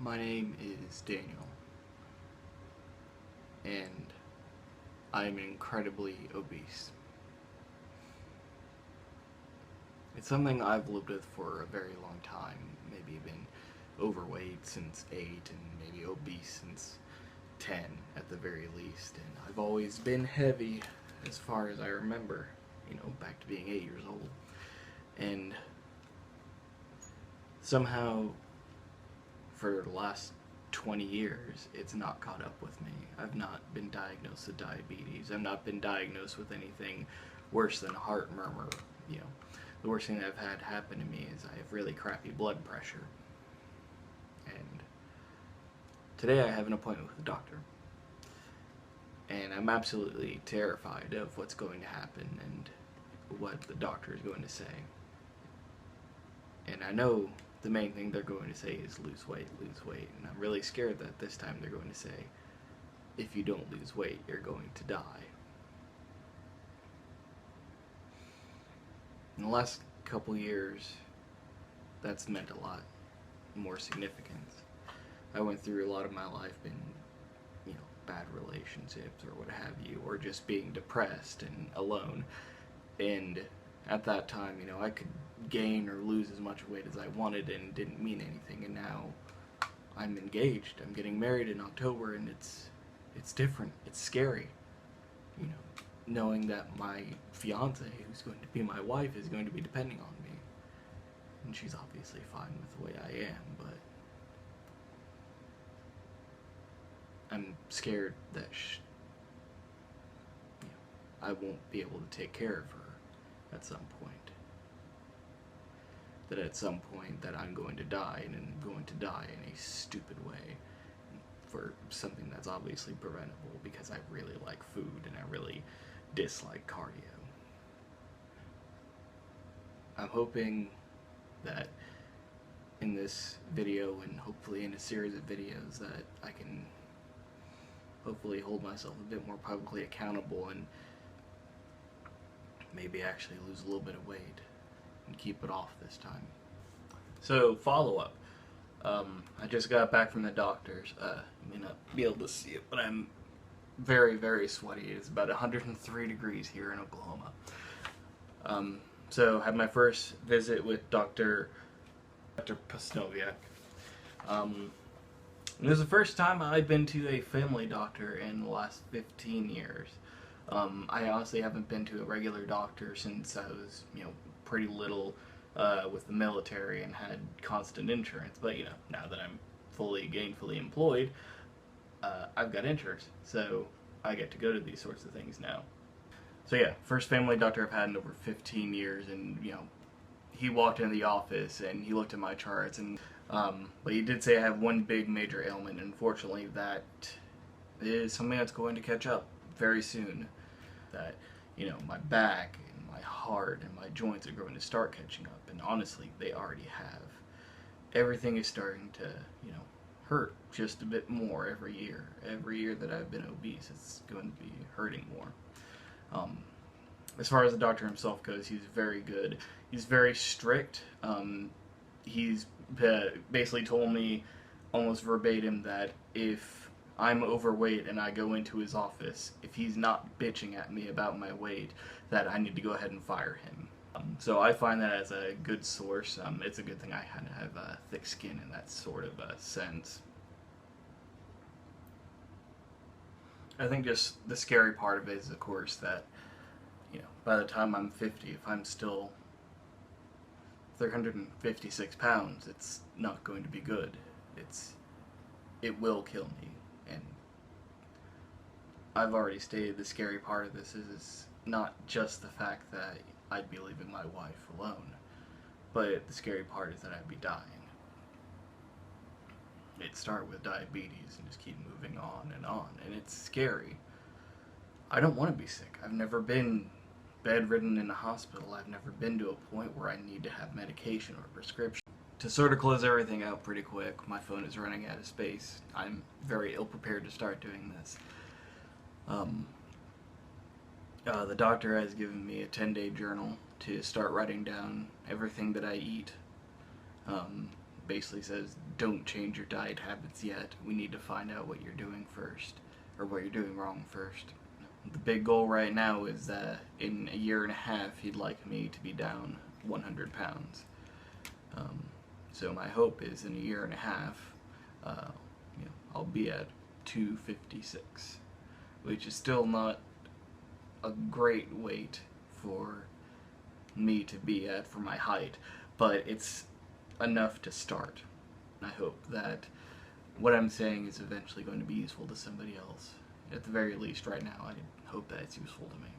My name is Daniel, and I'm incredibly obese. It's something I've lived with for a very long time, maybe been overweight since 8 and maybe obese since 10 at the very least, and I've always been heavy as far as I remember, back to being 8 years old. And somehow for the last 20 years, it's not caught up with me. I've not been diagnosed with diabetes. I've not been diagnosed with anything worse than a heart murmur. The worst thing that I've had happen to me is I have really crappy blood pressure. And today I have an appointment with a doctor. And I'm absolutely terrified of what's going to happen and what the doctor is going to say. And I know the main thing they're going to say is lose weight, and I'm really scared that this time they're going to say, if you don't lose weight, you're going to die. In the last couple years, that's meant a lot more significance. I went through a lot of my life in, bad relationships or what have you, or just being depressed and alone. And at that time, I could gain or lose as much weight as I wanted and it didn't mean anything. And now I'm engaged. I'm getting married in October, and it's different. It's scary. Knowing that my fiance, who's going to be my wife, is going to be depending on me. And she's obviously fine with the way I am, but I'm scared that I won't be able to take care of her at some point. That at some point that I'm going to die, and I'm going to die in a stupid way for something that's obviously preventable, because I really like food and I really dislike cardio. I'm hoping that in this video, and hopefully in a series of videos, that I can hopefully hold myself a bit more publicly accountable and maybe actually lose a little bit of weight and keep it off this time. So, follow-up. I just got back from the doctor's. You may not be able to see it, but I'm very, very sweaty. It's about 103 degrees here in Oklahoma. So, had my first visit with Dr. Pasnoviak. It was the first time I'd been to a family doctor in the last 15 years. I honestly haven't been to a regular doctor since I was, pretty little with the military and had constant insurance. But, now that I'm fully gainfully employed, I've got insurance. So I get to go to these sorts of things now. So yeah, first family doctor I've had in over 15 years, and, he walked into the office and he looked at my charts, and but he did say I have one big major ailment, and unfortunately that is something that's going to catch up very soon. That, my back and my heart and my joints are going to start catching up, and honestly, they already have. Everything is starting to, hurt just a bit more every year. Every year that I've been obese, it's going to be hurting more. As far as the doctor himself goes, he's very good. He's very strict. He's basically told me almost verbatim that if I'm overweight and I go into his office, if he's not bitching at me about my weight, that I need to go ahead and fire him. So I find that as a good source. It's a good thing I kind of have thick skin in that sort of sense. I think just the scary part of it is, of course, that by the time I'm 50, if I'm still 356 pounds, it's not going to be good. It will kill me. And I've already stated the scary part of this is not just the fact that I'd be leaving my wife alone, but the scary part is that I'd be dying. It'd start with diabetes and just keep moving on, and it's scary. I don't want to be sick. I've never been bedridden in a hospital. I've never been to a point where I need to have medication or prescription. To sort of close everything out pretty quick, my phone is running out of space. I'm very ill-prepared to start doing this. The doctor has given me a 10-day journal to start writing down everything that I eat. basically says, don't change your diet habits yet. We need to find out what you're doing first, or what you're doing wrong first. The big goal right now is that in a year and a half, he'd like me to be down 100 pounds. So my hope is in a year and a half, I'll be at 256, which is still not a great weight for me to be at for my height, but it's enough to start. I hope that what I'm saying is eventually going to be useful to somebody else. At the very least, right now, I hope that it's useful to me.